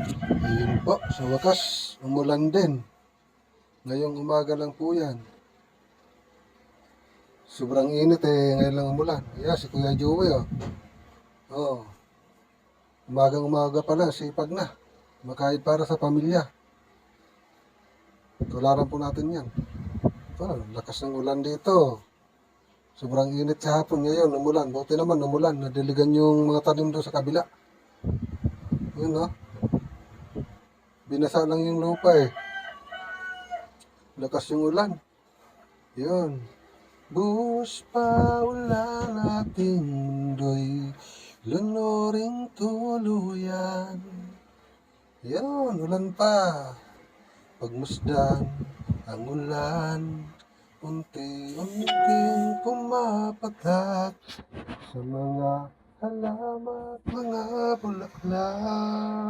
Ayun po, sa wakas, umulan din. Ngayong umaga lang po yan. Sobrang init ngayon lang umulan. Ayan, si Kuya Joey Oh, umagang umaga pa lang, sipag na. Makahit para sa pamilya. Tularan po natin yan. Lakas ng ulan dito. Sobrang init sa hapon ngayon, umulan. Buti naman umulan, nadiligan yung mga tanim doon sa kabila. Yun binasa lang yung lupa Lakas yung ulan. Yun. Buhos pa ulan ating mundo'y lunuring tuluyan. Yun, ulan pa. Pagmasdan ang ulan, unti-unting pumapatak sa mga halaman, mga bulaklak.